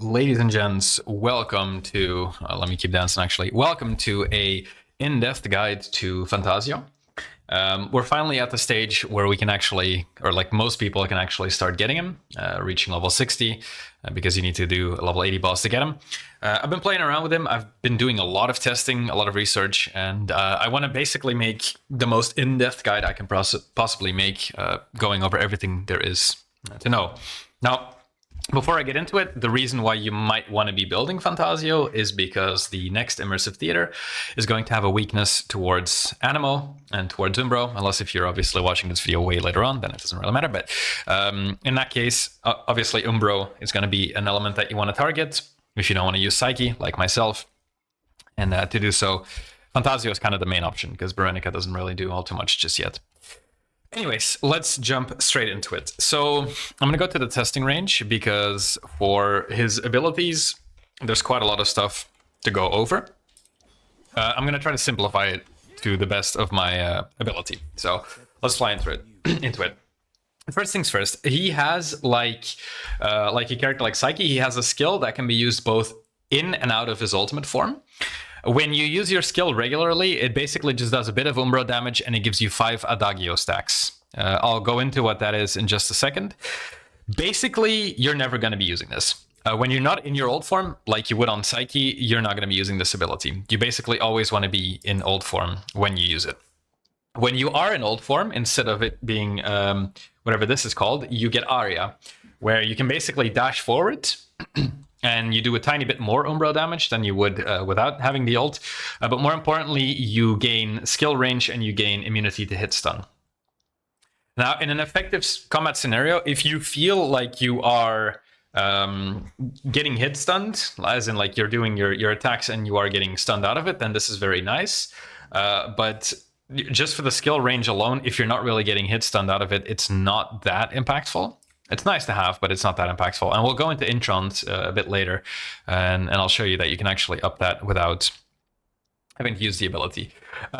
Ladies and gents, welcome to, let me keep dancing actually, welcome to a in-depth guide to Fantasio. We're finally at the stage where we can actually, or like most people can actually start getting him, reaching level 60, because you need to do a level 80 boss to get him. I've been playing around with him, I've been doing a lot of testing, a lot of research, and I want to basically make the most in-depth guide I can possibly make, going over everything there is to know. Now, before I get into it, the reason why you might want to be building Fantasio is because the next immersive theater is going to have a weakness towards Animo and towards Umbro, unless if you're obviously watching this video way later on, then it doesn't really matter. But in that case, obviously Umbro is going to be an element that you want to target if you don't want to use Psyche, like myself. And to do so, Fantasio is kind of the main option because Berenica doesn't really do all too much just yet. Anyways, let's jump straight into it. So I'm going to go to the testing range because for his abilities, there's quite a lot of stuff to go over. I'm going to try to simplify it to the best of my ability. So let's fly into it. First things first, he has like a character like Psyche, he has a skill that can be used both in and out of his ultimate form. When you use your skill regularly, it basically just does a bit of Umbro damage and it gives you 5 Adagio stacks. I'll go into what that is in just a second. Basically, you're never going to be using this. When you're not in your old form, like you would on Psyche, you're not going to be using this ability. You basically always want to be in old form when you use it. When you are in old form, instead of it being whatever this is called, you get Aria, where you can basically dash forward and you do a tiny bit more Umbro damage than you would without having the ult. But more importantly, you gain skill range and you gain immunity to hit stun. Now, in an effective combat scenario, if you feel like you are getting hit stunned, as in like you're doing your attacks and you are getting stunned out of it, then this is very nice. But just for the skill range alone, if you're not really getting hit stunned out of it, it's not that impactful. It's nice to have, but it's not that impactful. And we'll go into Introns a bit later, and I'll show you that you can actually up that without having to use the ability.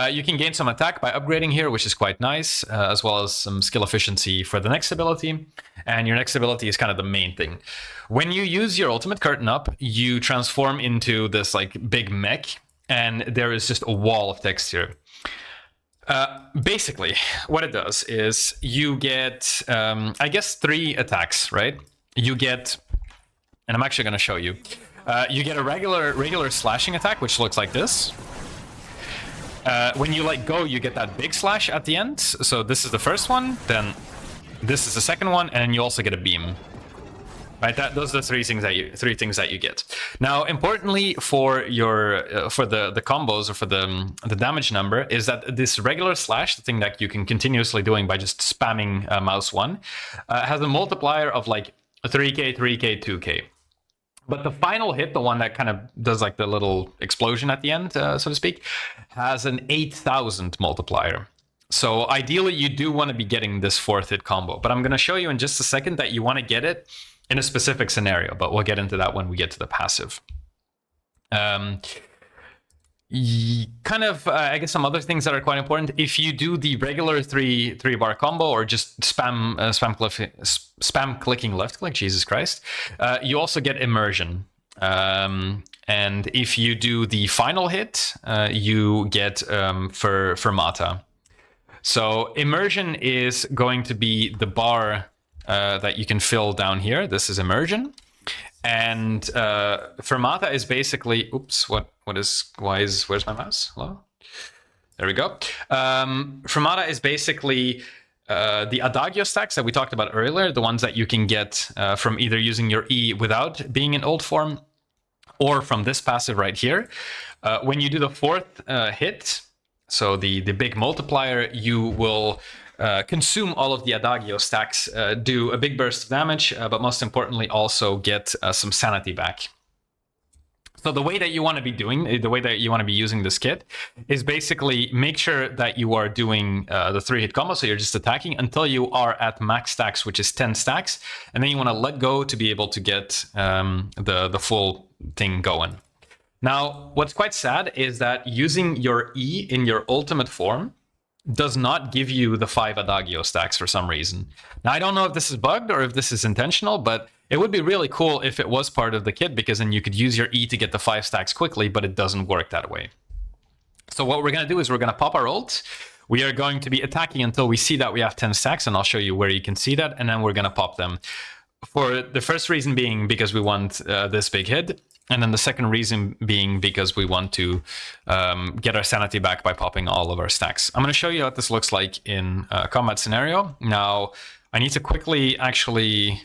You can gain some attack by upgrading here, which is quite nice, as well as some skill efficiency for the next ability. And your next ability is kind of the main thing. When you use your ultimate curtain up, you transform into this like big mech, and there is just a wall of text here. Basically, what it does is you get, I guess, 3 attacks, right? You get, and I'm actually going to show you. You get a regular slashing attack, which looks like this. When you let go, you get that big slash at the end. So this is the first one, then this is the second one, and you also get a beam. Right, those are the three things that you get. Now, importantly for your for the combos or for the damage number is that this regular slash, the thing that you can continuously doing by just spamming mouse 1, has a multiplier of like 3k, 3k, 2k. But the final hit, the one that kind of does like the little explosion at the end, so to speak, has an 8,000 multiplier. So ideally, you do want to be getting this 4th hit combo. But I'm going to show you in just a second that you want to get it in a specific scenario, but we'll get into that when we get to the passive. I guess some other things that are quite important. If you do the regular three bar combo or just spam clicking left click, Jesus Christ, you also get immersion. And if you do the final hit, you get Fermata. So immersion is going to be the bar that you can fill down here. This is immersion, and Fermata is basically. Oops, where's my mouse? Hello, there we go. Fermata is basically the Adagio stacks that we talked about earlier, the ones that you can get from either using your E without being in old form, or from this passive right here. When you do the 4th hit, so the big multiplier, you will consume all of the Adagio stacks, do a big burst of damage, but most importantly also get some sanity back. So the way that you want to be using this kit is basically make sure that you are doing the 3-hit combo, so you're just attacking until you are at max stacks, which is 10 stacks, and then you want to let go to be able to get the full thing going. Now, what's quite sad is that using your E in your ultimate form does not give you the 5 Adagio stacks for some reason. Now, I don't know if this is bugged or if this is intentional, but It would be really cool if it was part of the kit, because then you could use your E to get the 5 stacks quickly, but it doesn't work that way. So what we're going to do is we're going to pop our ult. We are going to be attacking until we see that we have 10 stacks, and I'll show you where you can see that, and then we're going to pop them. For the first reason being because we want this big hit, and then the second reason being because we want to get our sanity back by popping all of our stacks. I'm going to show you what this looks like in a combat scenario. Now, I need to quickly actually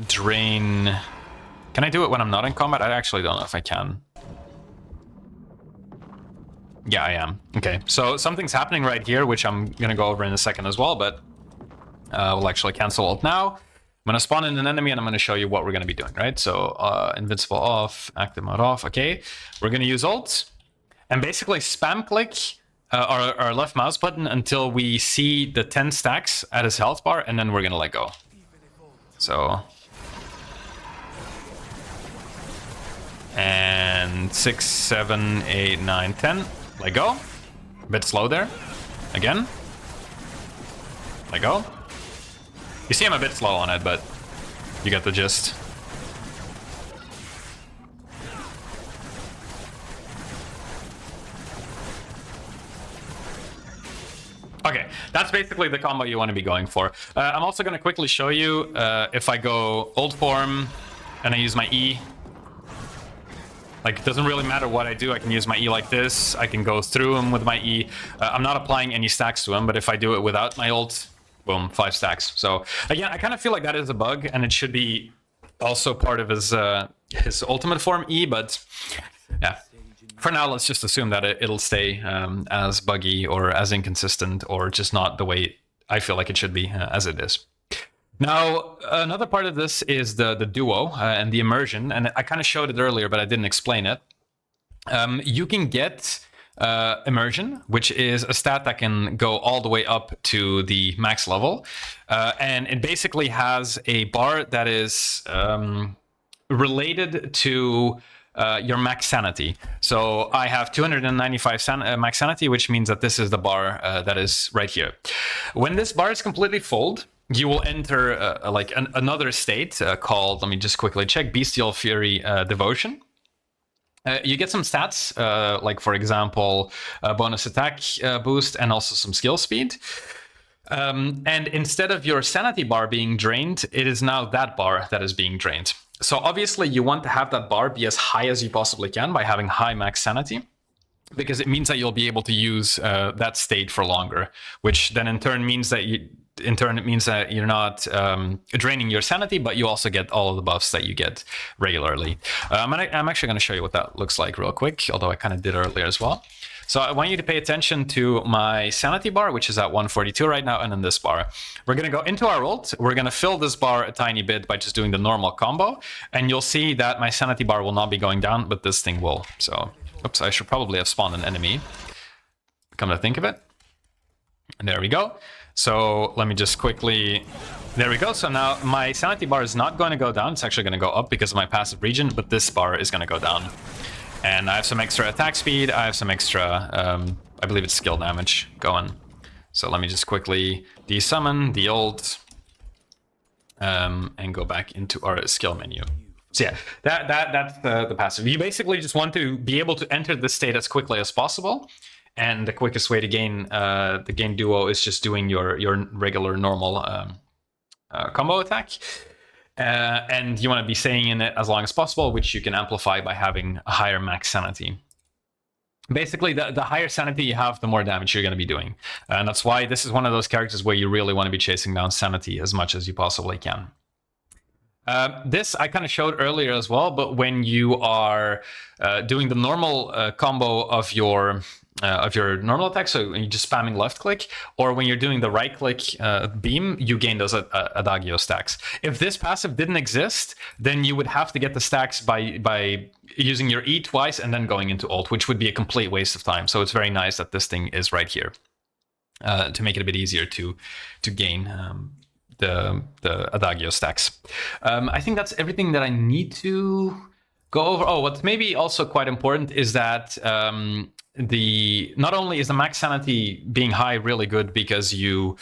drain... Can I do it when I'm not in combat? I actually don't know if I can. Yeah, I am. Okay, so something's happening right here, which I'm going to go over in a second as well, but we'll actually cancel ult now. I'm going to spawn in an enemy, and I'm going to show you what we're going to be doing, right? So invincible off, active mode off. Okay, we're going to use ult, and basically spam click our left mouse button until we see the 10 stacks at his health bar, and then we're going to let go. So... And 6, 7, 8, 9, 10. Let go. A bit slow there. Again. Let go. You see I'm a bit slow on it, but you get the gist. Okay, that's basically the combo you want to be going for. I'm also going to quickly show you if I go old form and I use my E. Like, it doesn't really matter what I do. I can use my E like this. I can go through him with my E. I'm not applying any stacks to him, but if I do it without my ult, boom, 5 stacks. So again, I kind of feel like that is a bug, and it should be also part of his ultimate form E, but yeah. For now, let's just assume that it'll stay as buggy or as inconsistent or just not the way I feel like it should be as it is. Now, another part of this is the duo and the immersion, and I kind of showed it earlier, but I didn't explain it. You can get immersion, which is a stat that can go all the way up to the max level, and it basically has a bar that is related to your max sanity. So I have 295 max sanity, which means that this is the bar that is right here. When this bar is completely full, you will enter another state called, let me just quickly check, Bestial Fury Devotion. You get some stats, like for example, bonus attack boost and also some skill speed. And instead of your sanity bar being drained, it is now that bar that is being drained. So obviously you want to have that bar be as high as you possibly can by having high max sanity, because it means that you'll be able to use that state for longer, which then in turn means that it means that you're not draining your sanity, but you also get all of the buffs that you get regularly. I'm actually going to show you what that looks like real quick, although I kind of did earlier as well. So I want you to pay attention to my sanity bar, which is at 142 right now, and then this bar. We're going to go into our ult. We're going to fill this bar a tiny bit by just doing the normal combo, and you'll see that my sanity bar will not be going down, but this thing will. So, oops, I should probably have spawned an enemy. Come to think of it. And there we go. So let me just quickly... There we go. So now my sanity bar is not going to go down. It's actually going to go up because of my passive regen, but this bar is going to go down. And I have some extra attack speed. I have some extra, I believe it's skill damage going. So let me just quickly desummon the ult and go back into our skill menu. So yeah, that's the passive. You basically just want to be able to enter this state as quickly as possible. And the quickest way to gain the gain duo is just doing your regular normal combo attack. And you want to be staying in it as long as possible, which you can amplify by having a higher max sanity. Basically, the higher sanity you have, the more damage you're going to be doing. And that's why this is one of those characters where you really want to be chasing down sanity as much as you possibly can. This I kind of showed earlier as well, but when you are doing the normal combo of your normal attack, so you're just spamming left click, or when you're doing the right click beam, you gain those Adagio stacks. If this passive didn't exist, then you would have to get the stacks by using your E twice and then going into ult, which would be a complete waste of time. So it's very nice that this thing is right here to make it a bit easier to gain the Adagio stacks. I think that's everything that I need to go over. Oh, what's maybe also quite important is that not only is the max sanity being high really good because you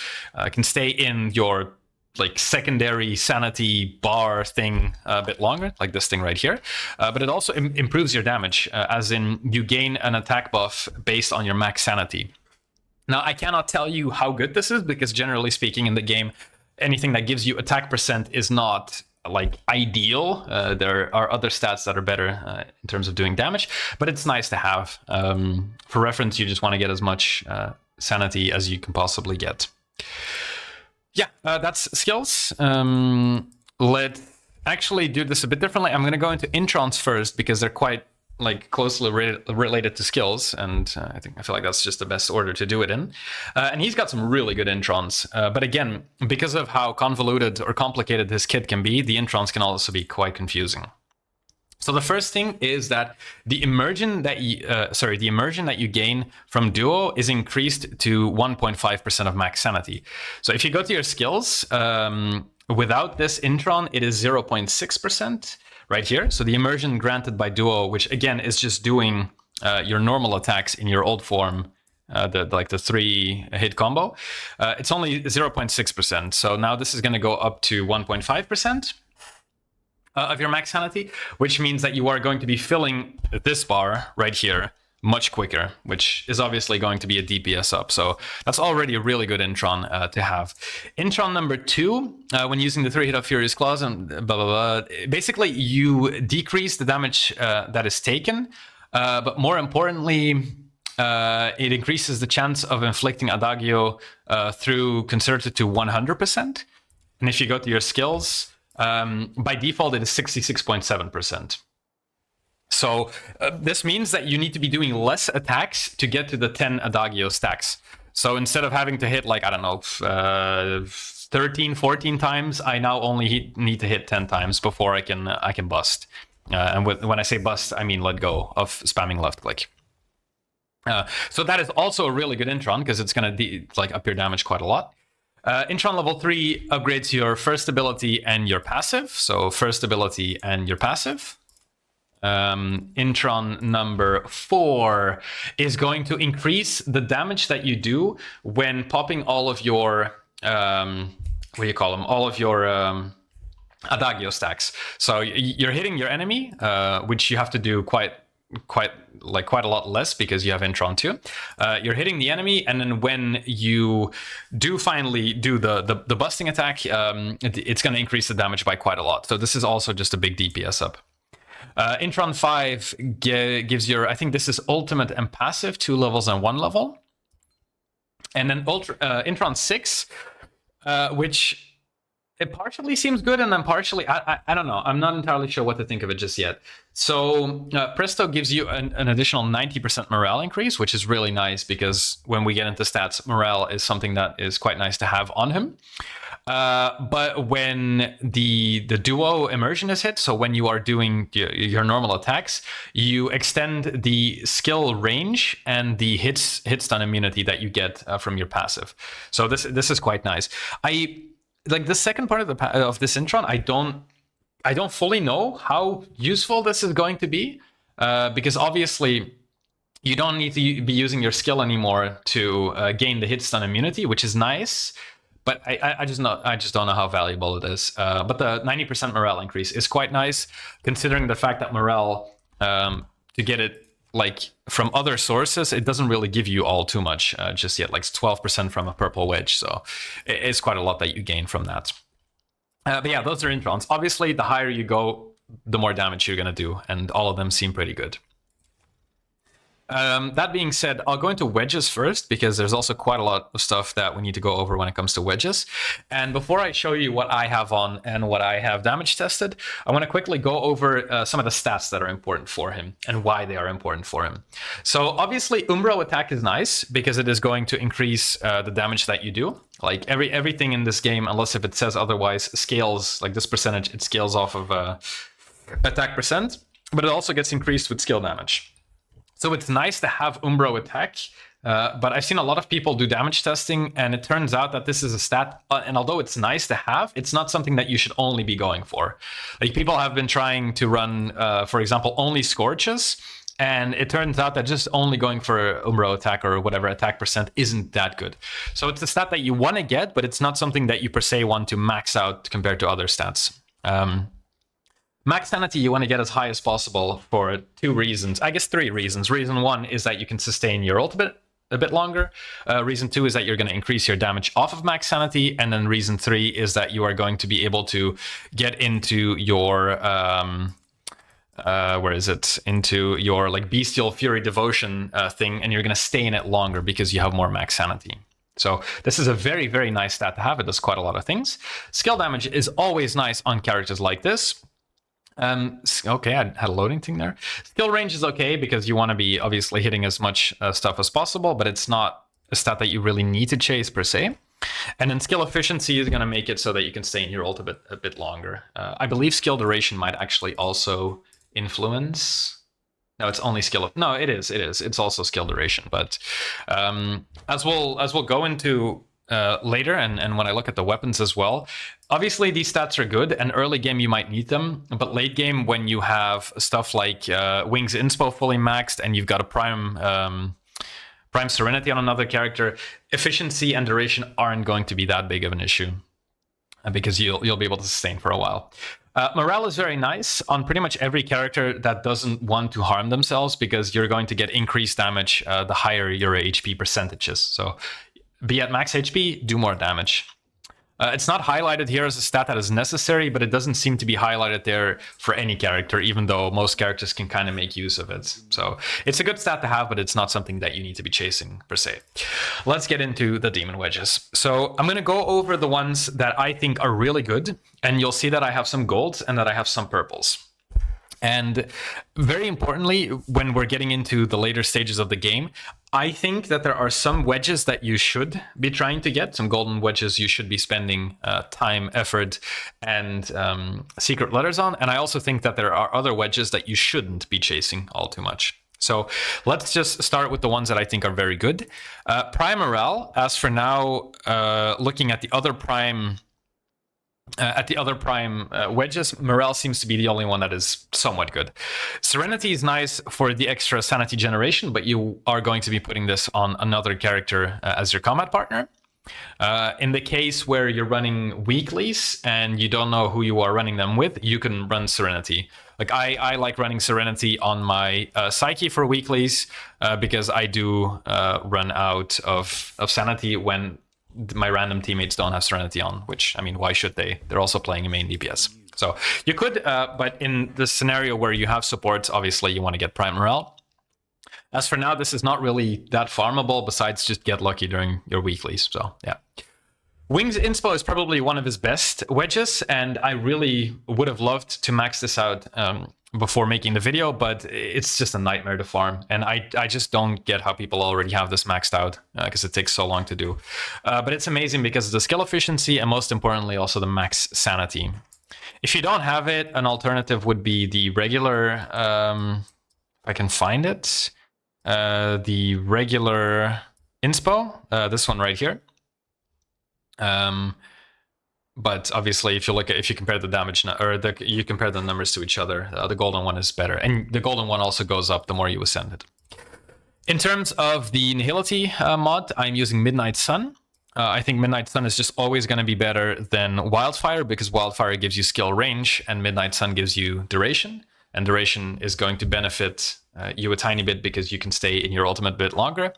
can stay in your like secondary sanity bar thing a bit longer, like this thing right here. But it also improves your damage, as in you gain an attack buff based on your max sanity. Now, I cannot tell you how good this is, because generally speaking in the game, anything that gives you attack percent is not like ideal. There are other stats that are better in terms of doing damage, but it's nice to have. For reference, you just want to get as much sanity as you can possibly get. Yeah, that's skills. Let's actually do this a bit differently. I'm going to go into introns first, because they're quite like closely related to skills, and I feel like that's just the best order to do it in. And he's got some really good introns, but again, because of how convoluted or complicated his kit can be, the introns can also be quite confusing. So the first thing is that the immersion that you gain from Duo is increased to 1.5% of max sanity. So if you go to your skills, without this Intron, it is 0.6% right here. So the immersion granted by Duo, which again is just doing your normal attacks in your old form, the 3-hit combo, it's only 0.6%. So now this is going to go up to 1.5%. Of your max sanity, which means that you are going to be filling this bar right here much quicker, which is obviously going to be a DPS up. So that's already a really good Intron to have. Intron number 2, when using the 3-hit of Furious Claws and blah, blah, blah, basically you decrease the damage that is taken, but more importantly, it increases the chance of inflicting Adagio through concerted to 100%. And if you go to your skills, by default, it is 66.7%. So this means that you need to be doing less attacks to get to the 10 Adagio stacks. So instead of having to hit like, I don't know, 13, 14 times, I now only need to hit 10 times before I can bust. And when I say bust, I mean let go of spamming left click. So that is also a really good Intron, because it's going to up your damage quite a lot. Intron level 3 upgrades your first ability and your passive. So first ability and your passive. Intron number 4 is going to increase the damage that you do when popping all of your, all of your Adagio stacks. So you're hitting your enemy, which you have to do quite a lot less because you have Intron 2. You're hitting the enemy, and then when you do finally do the busting attack, it's going to increase the damage by quite a lot. So this is also just a big DPS up. Intron 5 gives your, I think this is ultimate and passive, 2 levels and 1 level. And then Intron 6, which it partially seems good, and then partially, I don't know. I'm not entirely sure what to think of it just yet. So Presto gives you an additional 90% morale increase, which is really nice, because when we get into stats, morale is something that is quite nice to have on him. But when the Duo immersion is hit, so when you are doing your normal attacks, you extend the skill range and the hit stun immunity that you get from your passive. So this is quite nice. Like the second part of this Intron, I don't fully know how useful this is going to be, because obviously you don't need to be using your skill anymore to gain the hit stun immunity, which is nice. But I just don't know how valuable it is. But the 90% morale increase is quite nice, considering the fact that morale, to get it like from other sources, it doesn't really give you all too much just yet, like 12% from a purple wedge. So it's quite a lot that you gain from that. But yeah, those are Introns. Obviously, the higher you go, the more damage you're going to do, and all of them seem pretty good. That being said, I'll go into wedges first, because there's also quite a lot of stuff that we need to go over when it comes to wedges. And before I show you what I have on and what I have damage tested, I want to quickly go over some of the stats that are important for him and why they are important for him. So obviously, umbro attack is nice because it is going to increase the damage that you do. Like everything in this game, unless if it says otherwise, scales, like this percentage, it scales off of attack percent, but it also gets increased with skill damage. So it's nice to have umbro attack, but I've seen a lot of people do damage testing, and it turns out that this is a stat, and although it's nice to have, it's not something that you should only be going for. Like people have been trying to run, for example, only Scorches, And it turns out that just only going for umbro attack or whatever attack percent isn't that good. So it's a stat that you want to get, but it's not something that you per se want to max out compared to other stats. Max sanity you want to get as high as possible for 2 reasons. I guess 3 reasons. Reason 1 is that you can sustain your ultimate a bit longer. Reason 2 is that you're going to increase your damage off of max sanity. And then reason 3 is that you are going to be able to get into your... into your like bestial fury devotion thing, and you're going to stay in it longer because you have more max sanity. So this is a very, very nice stat to have. It does quite a lot of things. Skill damage is always nice on characters like this. Okay, I had a loading thing there. Skill range is okay because you want to be obviously hitting as much stuff as possible, but it's not a stat that you really need to chase per se. And then skill efficiency is going to make it so that you can stay in your ult a bit longer. I believe skill duration might actually also influence. No, it's only skill. No, it is. It's also skill duration. But as we'll go into later, and when I look at the weapons as well, obviously these stats are good, and early game you might need them, but late game when you have stuff like Wings Inspo fully maxed and you've got a Prime Serenity on another character, efficiency and duration aren't going to be that big of an issue because you'll be able to sustain for a while. Morale is very nice on pretty much every character that doesn't want to harm themselves, because you're going to get increased damage the higher your HP percentages. So be at max HP, do more damage. It's not highlighted here as a stat that is necessary, but it doesn't seem to be highlighted there for any character, even though most characters can kind of make use of it. So it's a good stat to have, but it's not something that you need to be chasing per se. Let's get into the demon wedges. So I'm going to go over the ones that I think are really good, and you'll see that I have some golds and that I have some purples. And very importantly, when we're getting into the later stages of the game, I think that there are some wedges that you should be trying to get, some golden wedges you should be spending time, effort, and secret letters on. And I also think that there are other wedges that you shouldn't be chasing all too much. So let's just start with the ones that I think are very good. Prime Morale, as for now, looking at the other Prime... wedges, Morale seems to be the only one that is somewhat good. Serenity is nice for the extra sanity generation, but you are going to be putting this on another character as your combat partner. In the case where you're running weeklies and you don't know who you are running them with, you can run Serenity. Like I like running Serenity on my Psyche for weeklies because I do run out of sanity when my random teammates don't have Serenity on, which, I mean, why should they? They're also playing a main DPS. So you could, but in the scenario where you have supports, obviously you want to get Prime Morale. As for now, this is not really that farmable, besides just get lucky during your weeklies. So yeah. Wings Inspo is probably one of his best wedges, and I really would have loved to max this out before making the video, but it's just a nightmare to farm, and I just don't get how people already have this maxed out because it takes so long to do. But it's amazing because of the skill efficiency and most importantly also the max sanity. If you don't have it, an alternative would be the regular, if I can find it, the regular Inspo, this one right here. But obviously, if you compare the damage, you compare the numbers to each other, the golden one is better, and the golden one also goes up the more you ascend it. In terms of the Nihility mod, I'm using Midnight Sun. I think Midnight Sun is just always going to be better than Wildfire, because Wildfire gives you skill range, and Midnight Sun gives you duration, and duration is going to benefit you a tiny bit because you can stay in your ultimate a bit longer.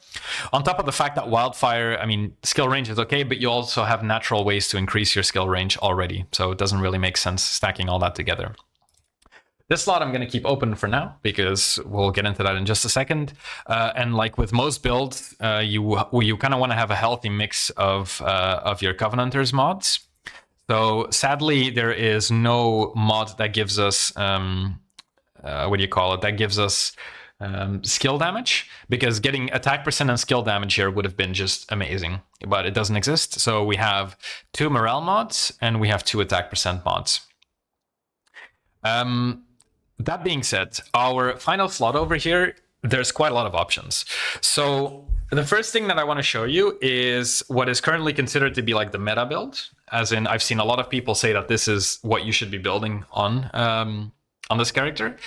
On top of the fact that Wildfire, I mean, skill range is okay, but you also have natural ways to increase your skill range already, so it doesn't really make sense stacking all that together. This slot I'm going to keep open for now because we'll get into that in just a second. And like with most builds, you kind of want to have a healthy mix of your Covenanters mods. So sadly, there is no mod that gives us that gives us skill damage, because getting attack percent and skill damage here would have been just amazing, but it doesn't exist. So we have 2 morale mods and we have 2 attack percent mods. That being said, our final slot over here, there's quite a lot of options. So the first thing that I want to show you is what is currently considered to be like the meta build, as in I've seen a lot of people say that this is what you should be building on on this character,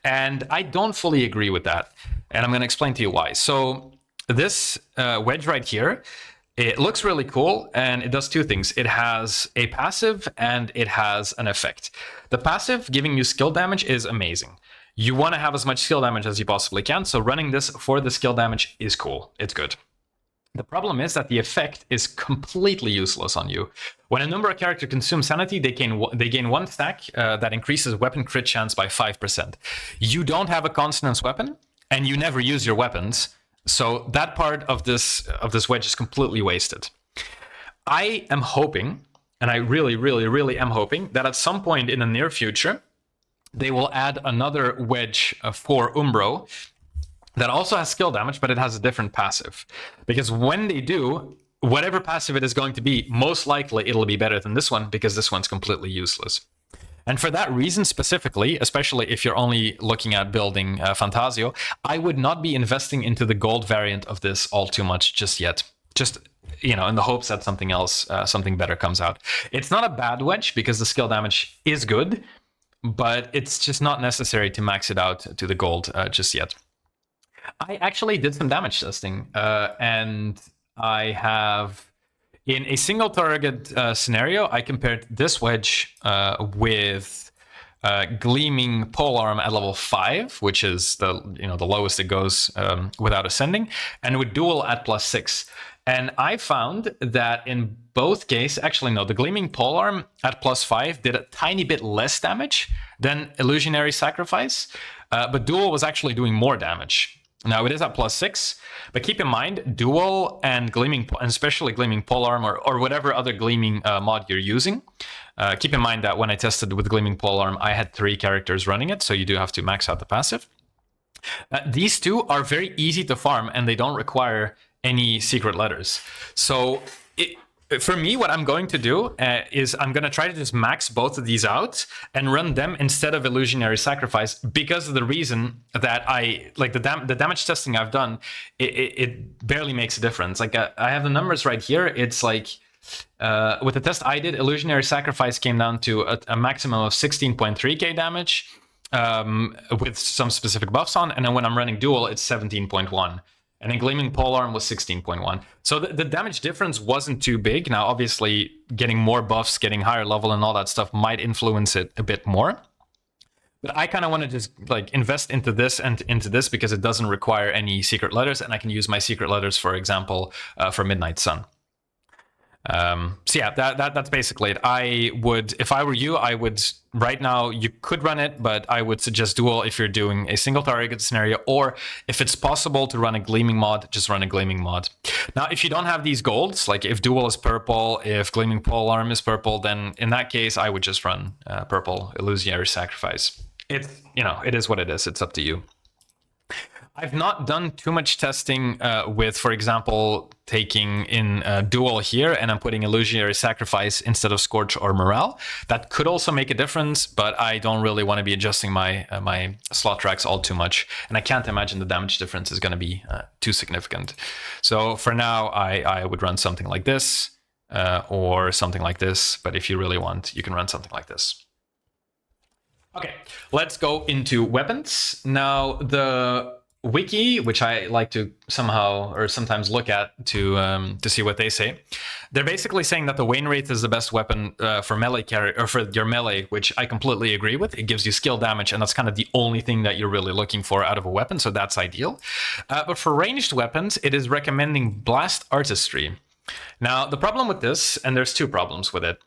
and I don't fully agree with that, and I'm going to explain to you why. So this Wedge right here, it looks really cool, and it does two things. It has a passive and it has an effect. The passive, giving you skill damage, is amazing. You want to have as much skill damage as you possibly can, so running this for the skill damage is cool. It's good. The problem is that the effect is completely useless on you. When a Umbro character consumes sanity, they gain one stack that increases weapon crit chance by 5%. You don't have a consonance weapon, and you never use your weapons, so that part of this wedge is completely wasted. I am hoping, and I really, really, really am hoping, that at some point in the near future, they will add another wedge for Umbro that also has skill damage, but it has a different passive. Because when they do, whatever passive it is going to be, most likely it'll be better than this one, because this one's completely useless. And for that reason specifically, especially if you're only looking at building Fantasio, I would not be investing into the gold variant of this all too much just yet. Just, you know, in the hopes that something else, something better comes out. It's not a bad wedge because the skill damage is good, but it's just not necessary to max it out to the gold just yet. I actually did some damage testing, and I have... In a single target scenario, I compared this wedge with Gleaming Polearm at level 5, which is the lowest it goes without ascending, and with Duel at +6. And I found that in both cases, actually no, the Gleaming Polearm at +5 did a tiny bit less damage than Illusionary Sacrifice, but Duel was actually doing more damage. Now it is at +6, but keep in mind, Duel and Gleaming, and especially Gleaming Polearm or whatever other Gleaming mod you're using, keep in mind that when I tested with Gleaming Polearm, I had 3 characters running it, so you do have to max out the passive. These two are very easy to farm, and they don't require any secret letters. So for me, what I'm going to do is I'm going to try to just max both of these out and run them instead of Illusionary Sacrifice, because of the reason that the damage testing I've done, it barely makes a difference. Like I have the numbers right here. It's like with the test I did, Illusionary Sacrifice came down to a maximum of 16.3k damage with some specific buffs on, and then when I'm running Duel, it's 17.1. And then Gleaming Polearm was 16.1. So the damage difference wasn't too big. Now, obviously, getting more buffs, getting higher level and all that stuff might influence it a bit more. But I kind of want to just like invest into this and into this because it doesn't require any secret letters. And I can use my secret letters, for example, for Midnight Sun. So yeah, that's basically it. I would, if I were you, I would, right now, you could run it, but I would suggest Duel if you're doing a single target scenario, or if it's possible to run a Gleaming mod, just run a Gleaming mod. Now, if you don't have these golds, like if Duel is purple, if Gleaming Polearm is purple, then in that case, I would just run purple Illusionary Sacrifice. It's, it is what it is. It's up to you. I've not done too much testing with, for example, taking in Duel here and I'm putting Illusionary Sacrifice instead of Scorch or Morale. That could also make a difference, but I don't really want to be adjusting my my slot tracks all too much. And I can't imagine the damage difference is going to be too significant. So for now, I would run something like this or something like this. But if you really want, you can run something like this. Okay, let's go into weapons. Now, the wiki, which I like to somehow or sometimes look at to see what they say, they're basically saying that the Wainwraith is the best weapon for melee or for your melee, which I completely agree with. It gives you skill damage, and that's kind of the only thing that you're really looking for out of a weapon, so that's ideal. But for ranged weapons, it is recommending Blast Artistry. Now, the problem with this, and there's two problems with it.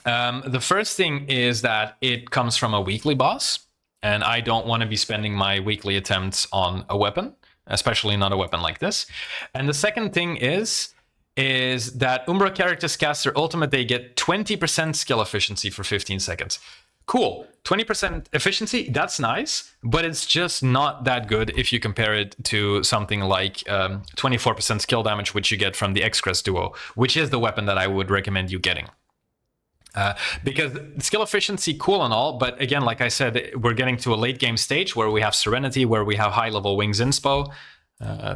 The first thing is that it comes from a weekly boss, and I don't want to be spending my weekly attempts on a weapon, especially not a weapon like this. And the second thing is that Umbro characters cast their ultimate, they get 20% skill efficiency for 15 seconds. Cool, 20% efficiency, that's nice, but it's just not that good if you compare it to something like 24% skill damage, which you get from the X-Crest Duo, which is the weapon that I would recommend you getting. Because skill efficiency, cool and all, but again, like I said, we're getting to a late game stage where we have Serenity, where we have high level Wings Inspo.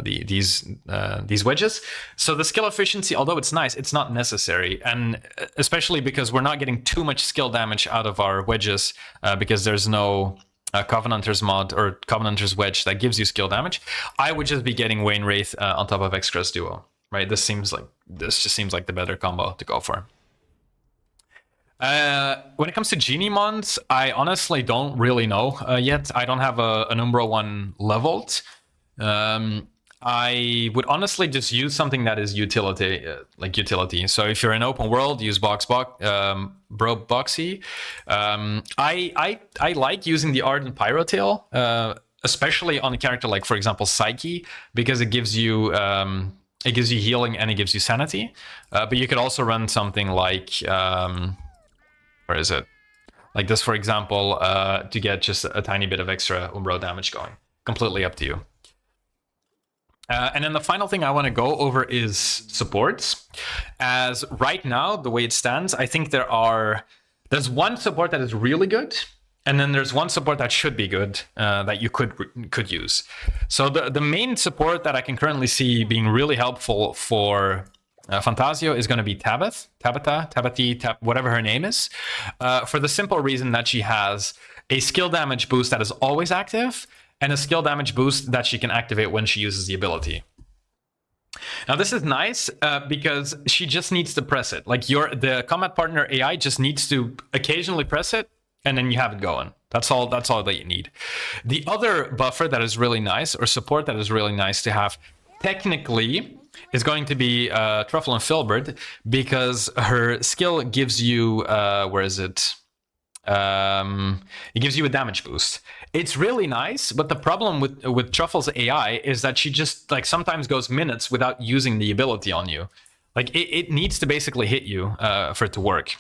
these wedges. So the skill efficiency, although it's nice, it's not necessary, and especially because we're not getting too much skill damage out of our wedges because there's no Covenanter's mod or Covenanter's wedge that gives you skill damage. I would just be getting Wayne Wraith on top of X-Crest Duo, right? This just seems like the better combo to go for. When it comes to Geniemons, I honestly don't really know yet. I don't have an Umbro one leveled. I would honestly just use something that is utility, like utility. So if you're in open world, use Bro Boxy. I like using the Ardent Pyrotail, especially on a character like, for example, Psyche, because it gives you healing and it gives you sanity. But you could also run something like where is it? Like this, for example, to get just a tiny bit of extra Umbro damage going. Completely up to you. And then the final thing I want to go over is supports. As right now, the way it stands, I think there's one support that is really good, and then there's one support that should be good that you could use. So the main support that I can currently see being really helpful for Fantasio is going to be Tabitha, whatever her name is, for the simple reason that she has a skill damage boost that is always active, and a skill damage boost that she can activate when she uses the ability. Now this is nice because she just needs to press it. Like the combat partner AI just needs to occasionally press it, and then you have it going. That's all that you need. The other buffer that is really nice, or support that is really nice to have, technically, is going to be Truffle and Filbert, because her skill gives you where is it? It gives you a damage boost. It's really nice, but the problem with Truffle's AI is that she just like sometimes goes minutes without using the ability on you. Like it needs to basically hit you for it to work,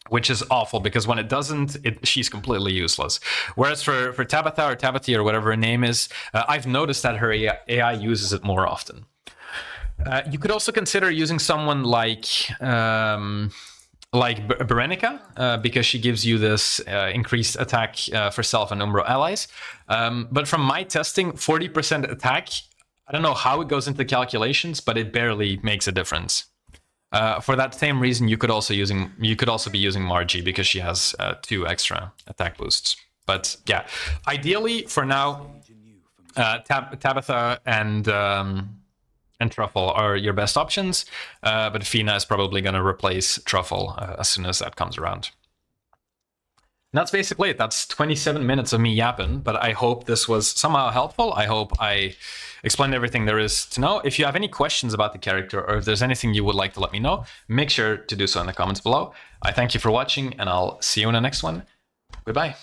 which is awful, because when it doesn't, she's completely useless. Whereas for Tabitha or Tabithy or whatever her name is, I've noticed that her AI uses it more often. You could also consider using someone like Berenica, because she gives you this increased attack for self and Umbro allies. But from my testing, 40% attack, I don't know how it goes into the calculations, but it barely makes a difference. For that same reason, you could also be using Margie, because she has 2 extra attack boosts. But yeah, ideally for now, Tabitha and Truffle are your best options, but Fina is probably going to replace Truffle as soon as that comes around. And that's basically it. That's 27 minutes of me yapping, but I hope this was somehow helpful. I hope I explained everything there is to know. If you have any questions about the character, or if there's anything you would like to let me know, make sure to do so in the comments below. I thank you for watching, and I'll see you in the next one. Goodbye.